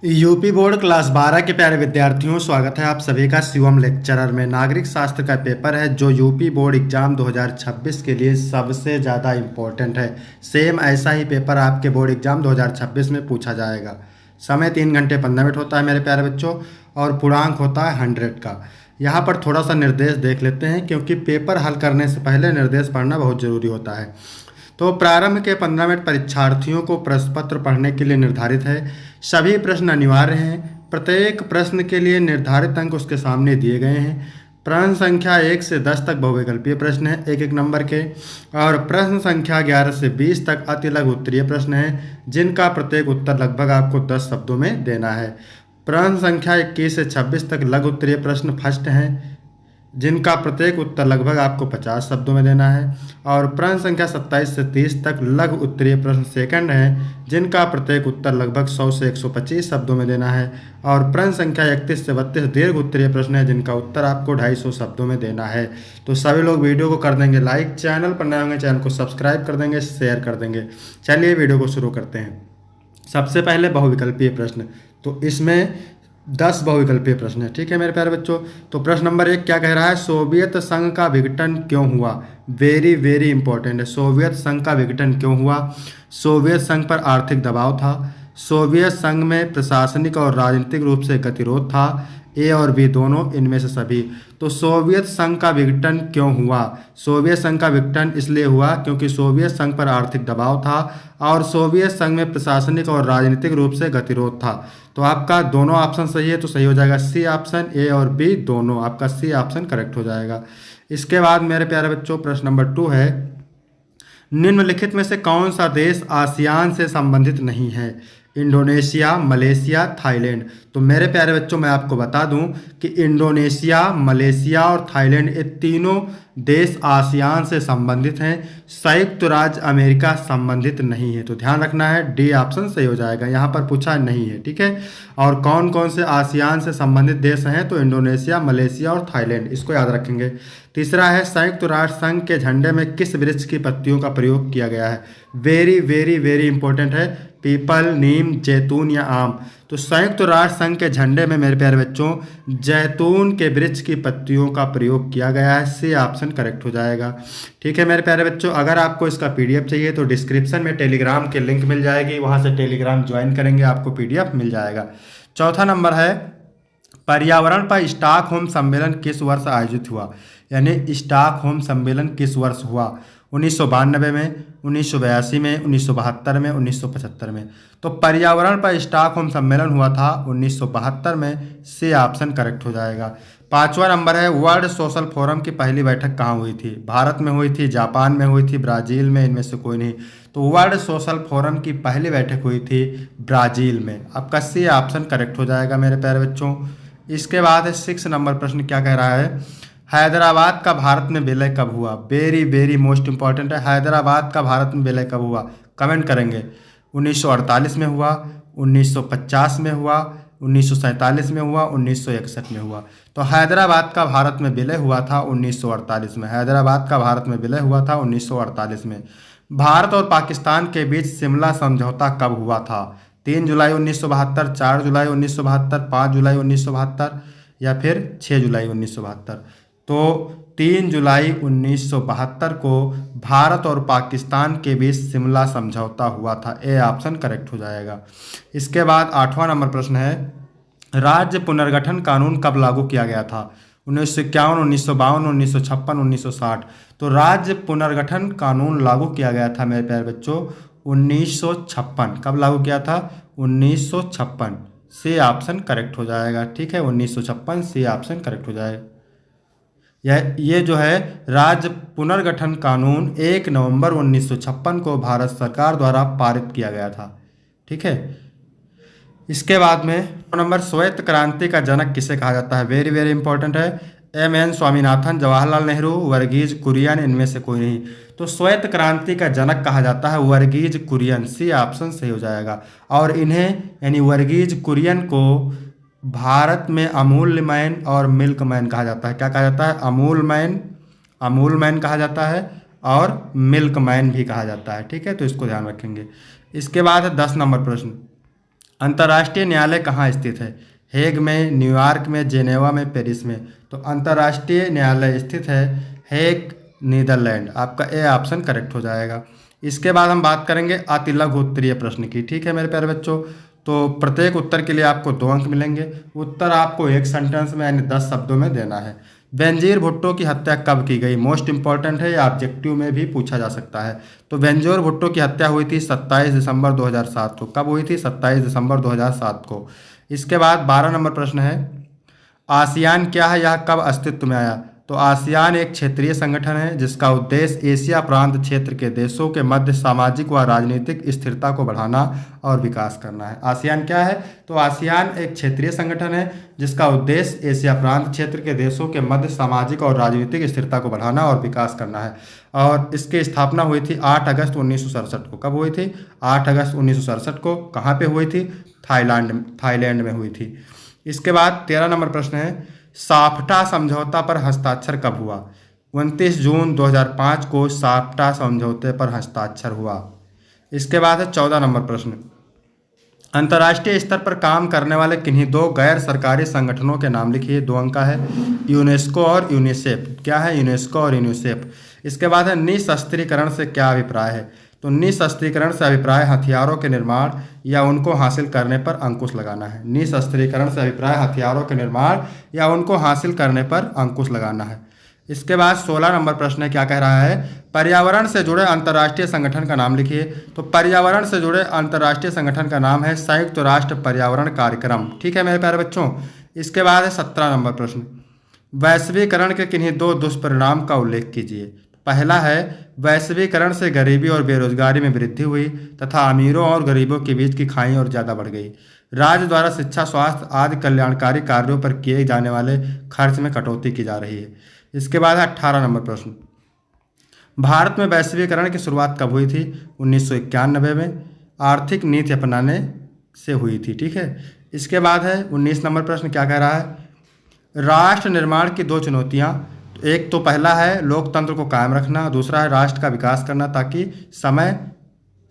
UP board class 12 के प्यारे विद्यार्थियों, स्वागत है आप सभी का शिवम लेक्चरर में। नागरिक शास्त्र का पेपर है जो यूपी बोर्ड एग्जाम 2026 के लिए सबसे ज़्यादा इम्पोर्टेंट है। सेम ऐसा ही पेपर आपके बोर्ड एग्जाम 2026 में पूछा जाएगा। समय 3 घंटे 15 मिनट होता है मेरे प्यारे बच्चों, और पूर्णांक होता है 100 का। यहाँ पर थोड़ा सा निर्देश देख लेते हैं, क्योंकि पेपर हल करने से पहले निर्देश पढ़ना बहुत ज़रूरी होता है। तो प्रारंभ के 15 मिनट परीक्षार्थियों को प्रश्न पत्र पढ़ने के लिए निर्धारित है। सभी प्रश्न अनिवार्य हैं। प्रत्येक प्रश्न के लिए निर्धारित अंक उसके सामने दिए गए हैं। प्रश्न संख्या 1 से 10 तक बहुविकल्पीय प्रश्न हैं, एक एक नंबर के, और प्रश्न संख्या 11 से 20 तक अति लघु उत्तरीय प्रश्न हैं, जिनका प्रत्येक उत्तर लगभग आपको 10 शब्दों में देना है। प्रश्न संख्या 21 से 26 तक लघु उत्तरीय प्रश्न फर्स्ट हैं, जिनका प्रत्येक उत्तर लगभग आपको 50 शब्दों में देना है। और प्रश्न संख्या 27 से 30 तक लघु उत्तरीय प्रश्न सेकंड हैं, जिनका प्रत्येक उत्तर लगभग 100 से 125 शब्दों में देना है। और प्रश्न संख्या 31 से 32 दीर्घ उत्तरीय प्रश्न है, जिनका उत्तर आपको 250 शब्दों में देना है। तो सभी लोग वीडियो को कर देंगे लाइक, चैनल पर नए होंगे चैनल को सब्सक्राइब कर देंगे, शेयर कर देंगे। चलिए वीडियो को शुरू करते हैं। सबसे पहले बहुविकल्पीय प्रश्न, तो इसमें 10 बहुविकल्पीय प्रश्न है। ठीक है मेरे प्यारे बच्चों। तो प्रश्न नंबर 1 क्या कह रहा है? सोवियत संघ का विघटन क्यों हुआ? वेरी वेरी इंपॉर्टेंट है। सोवियत संघ का विघटन क्यों हुआ? सोवियत संघ पर आर्थिक दबाव था। सोवियत संघ में प्रशासनिक और राजनीतिक रूप से गतिरोध था। ए और बी दोनों, इनमें से सभी। तो सोवियत संघ का विघटन क्यों हुआ? सोवियत संघ का विघटन इसलिए हुआ क्योंकि सोवियत संघ पर आर्थिक दबाव था और सोवियत संघ में प्रशासनिक और राजनीतिक रूप से गतिरोध था। तो आपका दोनों ऑप्शन सही है, तो सही हो जाएगा सी ऑप्शन। ए और बी दोनों, आपका सी ऑप्शन करेक्ट हो जाएगा। इसके बाद मेरे प्यारे बच्चों प्रश्न नंबर 2 है, निम्नलिखित में से कौन सा देश आसियान से संबंधित नहीं है? Indonesia, Malaysia, Thailand. तो मेरे प्यारे बच्चों मैं आपको बता दूं कि इंडोनेशिया, मलेशिया और थाईलैंड, ये तीनों देश आसियान से संबंधित हैं। संयुक्त राज्य अमेरिका संबंधित नहीं है। तो ध्यान रखना है, डी ऑप्शन सही हो जाएगा। यहाँ पर पूछा नहीं है। ठीक है। और कौन कौन से आसियान से संबंधित देश हैं? तो इंडोनेशिया, मलेशिया और थाईलैंड, इसको याद रखेंगे। तीसरा है, संयुक्त राष्ट्र संघ के झंडे में किस वृक्ष की पत्तियों का प्रयोग किया गया है? वेरी वेरी वेरी इंपॉर्टेंट है। पीपल, नीम, जैतून या आम। तो संयुक्त राष्ट्र संघ के झंडे में मेरे प्यारे बच्चों जैतून के वृक्ष की पत्तियों का प्रयोग किया गया है। सी ऑप्शन करेक्ट हो जाएगा। ठीक है मेरे प्यारे बच्चों, अगर आपको इसका पीडीएफ चाहिए तो डिस्क्रिप्शन में टेलीग्राम की लिंक मिल जाएगी, वहां से टेलीग्राम ज्वाइन करेंगे, आपको पीडीएफ मिल जाएगा। चौथा नंबर है, पर्यावरण पर स्टॉकहोम सम्मेलन किस वर्ष आयोजित हुआ? यानी स्टॉकहोम सम्मेलन किस वर्ष हुआ? 1992 में, 1982 में, 1972 में, 1975 में। तो पर्यावरण पर स्टॉकहोम सम्मेलन हुआ था 1972 में। सी ऑप्शन करेक्ट हो जाएगा। पांचवा नंबर है, वर्ल्ड सोशल फोरम की पहली बैठक कहाँ हुई थी? भारत में हुई थी, जापान में हुई थी, ब्राज़ील में, इनमें से कोई नहीं। तो वर्ल्ड सोशल फोरम की पहली बैठक हुई थी ब्राज़ील में। आपका सी ऑप्शन करेक्ट हो जाएगा मेरे प्यारे बच्चों। इसके बाद 6 नंबर प्रश्न क्या कह रहा है? हैदराबाद का भारत में विलय कब हुआ? वेरी वेरी मोस्ट इंपॉर्टेंट है। हैदराबाद का भारत में विलय कब हुआ? कमेंट करेंगे। 1948 में हुआ, 1950 में हुआ, 1947 में हुआ, 1961 में हुआ। तो हैदराबाद का भारत में विलय हुआ था 1948 में। हैदराबाद का भारत में विलय हुआ था 1948 में। भारत और पाकिस्तान के बीच शिमला समझौता कब हुआ था? 3 जुलाई 1972, 4 जुलाई 1972, 5 जुलाई 1972 या फिर 6 जुलाई 1972? तो 3 जुलाई 1972 को भारत और पाकिस्तान के बीच शिमला समझौता हुआ था। ए ऑप्शन करेक्ट हो जाएगा। इसके बाद 8वां नंबर प्रश्न है, राज्य पुनर्गठन कानून कब लागू किया गया था? 1951, 1952, 1956, 1960। तो राज्य पुनर्गठन कानून लागू किया गया था मेरे प्यारे बच्चों 1956। कब लागू किया था? 1956। सी ऑप्शन करेक्ट हो जाएगा। ठीक है, 1956 सी ऑप्शन करेक्ट हो जाएगा। ये जो है राज्य पुनर्गठन कानून 1 नवंबर 1956 को भारत सरकार द्वारा पारित किया गया था। ठीक है। इसके बाद में नंबर, श्वेत क्रांति का जनक किसे कहा जाता है? वेरी वेरी इंपॉर्टेंट है। एम.एन. स्वामीनाथन, जवाहरलाल नेहरू, वर्गीज कुरियन, इनमें से कोई नहीं। तो श्वेत क्रांति का जनक कहा जाता है वर्गीज कुरियन। सी ऑप्शन सही हो जाएगा। और इन्हें यानी वर्गीज कुरियन को भारत में अमूल्य मैन और मिल्क मैन कहा जाता है। क्या कहा जाता है? अमूल मैन कहा जाता है और मिल्क मैन भी कहा जाता है। ठीक है, तो इसको ध्यान रखेंगे। इसके बाद है 10 नंबर प्रश्न, अंतर्राष्ट्रीय न्यायालय कहाँ स्थित है? हेग में, न्यूयॉर्क में, जेनेवा में, पेरिस में। तो अंतर्राष्ट्रीय न्यायालय स्थित है हेग, नीदरलैंड। आपका ए ऑप्शन करेक्ट हो जाएगा। इसके बाद हम बात करेंगे अति लघु उत्तरीय प्रश्न की। ठीक है मेरे प्यारे बच्चों, तो प्रत्येक उत्तर के लिए आपको 2 अंक मिलेंगे। उत्तर आपको एक सेंटेंस में यानी 10 शब्दों में देना है। बेनजीर भुट्टो की हत्या कब की गई? मोस्ट इंपॉर्टेंट है, या ऑब्जेक्टिव में भी पूछा जा सकता है। तो बेनजीर भुट्टो की हत्या हुई थी 27 दिसंबर 2007 को। कब हुई थी? 27 दिसंबर 2007 को। इसके बाद 12 नंबर प्रश्न है, आसियान क्या है, यह कब अस्तित्व में आया? तो आसियान एक क्षेत्रीय संगठन है जिसका उद्देश्य एशिया प्रांत क्षेत्र के देशों के मध्य सामाजिक व राजनीतिक स्थिरता को बढ़ाना और विकास करना है। आसियान क्या है? तो आसियान एक क्षेत्रीय संगठन है जिसका उद्देश्य एशिया प्रांत क्षेत्र के देशों के मध्य सामाजिक और राजनीतिक स्थिरता को बढ़ाना और विकास करना है। और इसकी स्थापना हुई थी 8 अगस्त 1967 को। कब हुई थी? 8 अगस्त 1967 को। कहाँ पे हुई थी? थाईलैंड में हुई थी। इसके बाद 13 नंबर प्रश्न है, साफ्टा समझौता पर हस्ताक्षर कब हुआ? 29 जून 2005 को साफ्टा समझौते पर हस्ताक्षर हुआ। इसके बाद है 14 नंबर प्रश्न, अंतर्राष्ट्रीय स्तर पर काम करने वाले किन्हीं 2 गैर सरकारी संगठनों के नाम लिखिए। 2 अंक का है, यूनेस्को और यूनिसेफ। क्या है? यूनेस्को और यूनिसेफ। इसके बाद है निशस्त्रीकरण से क्या अभिप्राय है? तो निशस्त्रीकरण से अभिप्राय हथियारों के निर्माण या उनको हासिल करने पर अंकुश लगाना है। निशस्त्रीकरण से अभिप्राय हथियारों के निर्माण या उनको हासिल करने पर अंकुश लगाना है। इसके बाद 16 नंबर प्रश्न है, क्या कह रहा है? पर्यावरण से जुड़े अंतर्राष्ट्रीय संगठन का नाम लिखिए। तो पर्यावरण से जुड़े अंतर्राष्ट्रीय संगठन का नाम है संयुक्त राष्ट्र पर्यावरण कार्यक्रम। ठीक है मेरे प्यारे बच्चों। इसके बाद है 17 नंबर प्रश्न, वैश्वीकरण के किन्हीं 2 दुष्परिणाम का उल्लेख कीजिए। पहला है, वैश्वीकरण से गरीबी और बेरोजगारी में वृद्धि हुई तथा अमीरों और गरीबों के बीच की खाई और ज़्यादा बढ़ गई। राज्य द्वारा शिक्षा, स्वास्थ्य आदि कल्याणकारी कार्यों पर किए जाने वाले खर्च में कटौती की जा रही है। इसके बाद है 18 नंबर प्रश्न, भारत में वैश्वीकरण की शुरुआत कब हुई थी? 1991 में आर्थिक नीति अपनाने से हुई थी। ठीक है। इसके बाद है 19 नंबर प्रश्न, क्या कह रहा है? राष्ट्र निर्माण की 2 चुनौतियाँ। एक तो पहला है लोकतंत्र को कायम रखना, दूसरा है राष्ट्र का विकास करना ताकि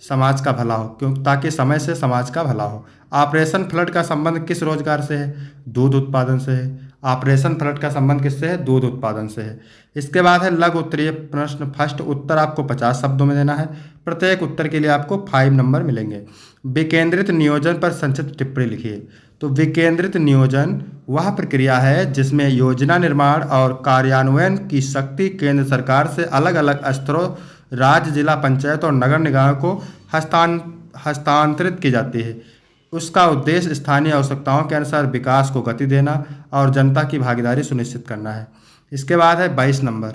समाज का भला हो, ताकि समय से समाज का भला हो। ऑपरेशन फ्लड का संबंध किस रोजगार से है? दूध उत्पादन से है। ऑपरेशन फ्लड का संबंध किससे है? दूध उत्पादन से है। इसके बाद है लघु उत्तरीय प्रश्न। फर्स्ट उत्तर आपको 50 शब्दों में देना है। प्रत्येक उत्तर के लिए आपको 5 नंबर मिलेंगे। विकेंद्रित नियोजन पर संक्षिप्त टिप्पणी लिखिए। तो विकेंद्रित नियोजन वह प्रक्रिया है जिसमें योजना निर्माण और कार्यान्वयन की शक्ति केंद्र सरकार से अलग अलग स्तरों, राज्य, जिला पंचायत और नगर निकायों को हस्तांतरित की जाती है। उसका उद्देश्य स्थानीय आवश्यकताओं के अनुसार विकास को गति देना और जनता की भागीदारी सुनिश्चित करना है। इसके बाद है 22 नंबर,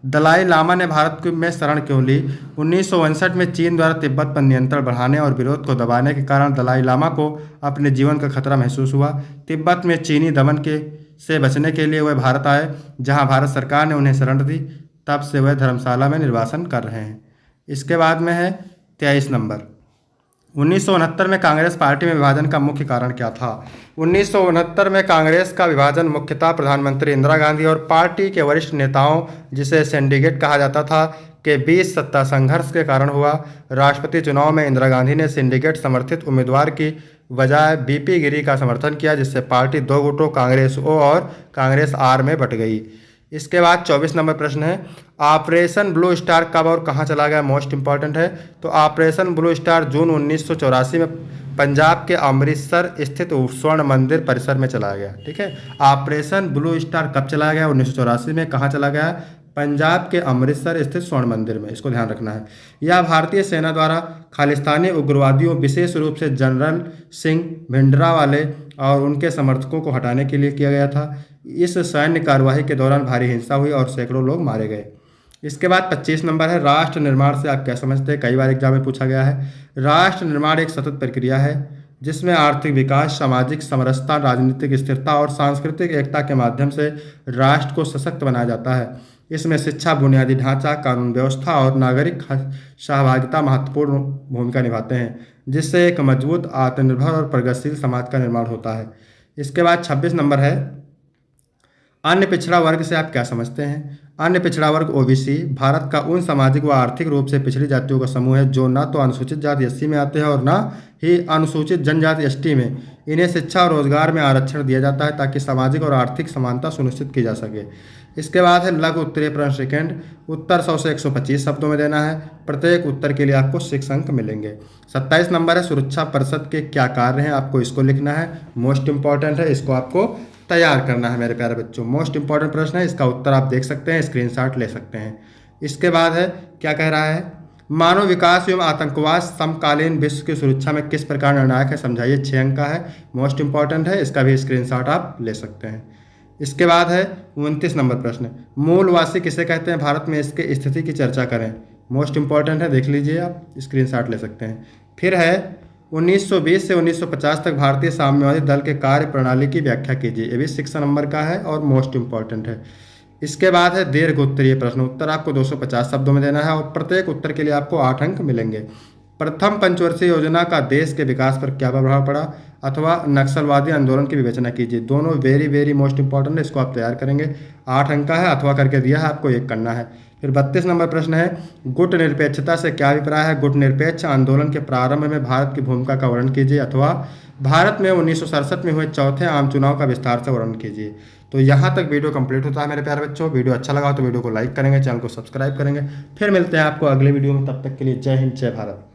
दलाई लामा ने भारत में शरण क्यों ली? 1959 में चीन द्वारा तिब्बत पर नियंत्रण बढ़ाने और विरोध को दबाने के कारण दलाई लामा को अपने जीवन का खतरा महसूस हुआ। तिब्बत में चीनी दमन से बचने के लिए वह भारत आए, जहां भारत सरकार ने उन्हें शरण दी। तब से वह धर्मशाला में निर्वासन कर रहे हैं। इसके बाद में है 23 नंबर, 1969 में कांग्रेस पार्टी में विभाजन का मुख्य कारण क्या था? 1969 में कांग्रेस का विभाजन मुख्यतः प्रधानमंत्री इंदिरा गांधी और पार्टी के वरिष्ठ नेताओं, जिसे सिंडिकेट कहा जाता था, के बीच सत्ता संघर्ष के कारण हुआ। राष्ट्रपति चुनाव में इंदिरा गांधी ने सिंडिकेट समर्थित उम्मीदवार की बजाय बीपी गिरी का समर्थन किया, जिससे पार्टी 2 गुटों कांग्रेस ओ और कांग्रेस आर में बट गई। इसके बाद 24 नंबर प्रश्न है, ऑपरेशन ब्लू स्टार कब और कहां चला गया? मोस्ट इंपॉर्टेंट है। तो ऑपरेशन ब्लू स्टार जून 1984 में पंजाब के अमृतसर स्थित स्वर्ण मंदिर परिसर में चला गया। ठीक है। ऑपरेशन ब्लू स्टार कब चला गया? 1984 में। कहां चला गया? पंजाब के अमृतसर स्थित स्वर्ण मंदिर में। इसको ध्यान रखना है। यह भारतीय सेना द्वारा खालिस्तानी उग्रवादियों, विशेष रूप से जनरल सिंह भिंडरावाले और उनके समर्थकों को हटाने के लिए किया गया था। इस सैन्य कार्यवाही के दौरान भारी हिंसा हुई और सैकड़ों लोग मारे गए। इसके बाद 25 नंबर है, राष्ट्र निर्माण से आप क्या समझते हैं? कई बार एग्जाम में पूछा गया है। राष्ट्र निर्माण एक सतत प्रक्रिया है जिसमें आर्थिक विकास, सामाजिक समरसता, राजनीतिक स्थिरता और सांस्कृतिक एकता के माध्यम से राष्ट्र को सशक्त बनाया जाता है। इसमें शिक्षा, बुनियादी ढांचा, कानून व्यवस्था और नागरिक सहभागिता महत्वपूर्ण भूमिका निभाते हैं, जिससे एक मजबूत, आत्मनिर्भर और प्रगतिशील समाज का निर्माण होता है। इसके बाद 26 नंबर है, अन्य पिछड़ा वर्ग से आप क्या समझते हैं? अन्य पिछड़ा वर्ग ओबीसी भारत का उन सामाजिक व आर्थिक रूप से पिछड़ी जातियों का समूह है जो ना तो अनुसूचित जाति एससी में आते हैं और ना ही अनुसूचित जनजाति एसटी में। इन्हें शिक्षा और रोजगार में आरक्षण दिया जाता है ताकि सामाजिक और आर्थिक समानता सुनिश्चित की जा सके। इसके बाद है लघु उत्तरीय प्रश्न सेकंड। उत्तर 100 से 125 शब्दों में देना है। प्रत्येक उत्तर के लिए आपको 6 अंक मिलेंगे। 27 नंबर है सुरक्षा परिषद के क्या कार्य हैं, आपको इसको लिखना है। मोस्ट इंपॉर्टेंट है, इसको आपको तैयार करना है मेरे प्यारे बच्चों। मोस्ट इंपॉर्टेंट प्रश्न है, इसका उत्तर आप देख सकते हैं, स्क्रीनशॉट ले सकते हैं। इसके बाद है क्या कह रहा है, मानव विकास एवं आतंकवाद समकालीन विश्व की सुरक्षा में किस प्रकार निर्णायक है, समझाइए। 6 अंक का है, मोस्ट इंपॉर्टेंट है, इसका भी स्क्रीनशॉट आप ले सकते हैं। इसके बाद है 29 नंबर प्रश्न, मूलवासी किसे कहते हैं, भारत में इसके स्थिति की चर्चा करें। मोस्ट इंपॉर्टेंट है, देख लीजिए आप, स्क्रीनशॉट ले सकते हैं। फिर है 1920 से 1950 तक भारतीय साम्यवादी दल के कार्य प्रणाली की व्याख्या कीजिए। ये भी 6 नंबर का है और मोस्ट इंपॉर्टेंट है। इसके बाद है दीर्घ उत्तरीय प्रश्न। उत्तर आपको 250 शब्दों में देना है और प्रत्येक उत्तर के लिए आपको 8 अंक मिलेंगे। प्रथम पंचवर्षीय योजना का देश के विकास पर क्या प्रभाव पड़ा, अथवा नक्सलवादी आंदोलन की विवेचना कीजिए। दोनों वेरी वेरी मोस्ट इंपॉर्टेंट है, इसको आप तैयार करेंगे। 8 अंक का है, अथवा करके दिया है, आपको 1 करना है। फिर 32 नंबर प्रश्न है गुट निरपेक्षता से क्या अभिप्राय है। गुट निरपेक्ष आंदोलन के प्रारंभ में भारत की भूमिका का वर्णन कीजिए, अथवा भारत में 1967 में हुए चौथे आम चुनाव का विस्तार से वर्णन कीजिए। तो यहाँ तक वीडियो कंप्लीट होता है मेरे प्यारे बच्चों। वीडियो अच्छा लगा तो वीडियो को लाइक करेंगे, चैनल को सब्सक्राइब करेंगे। फिर मिलते हैं आपको अगले वीडियो में, तब तक के लिए जय हिंद जय भारत।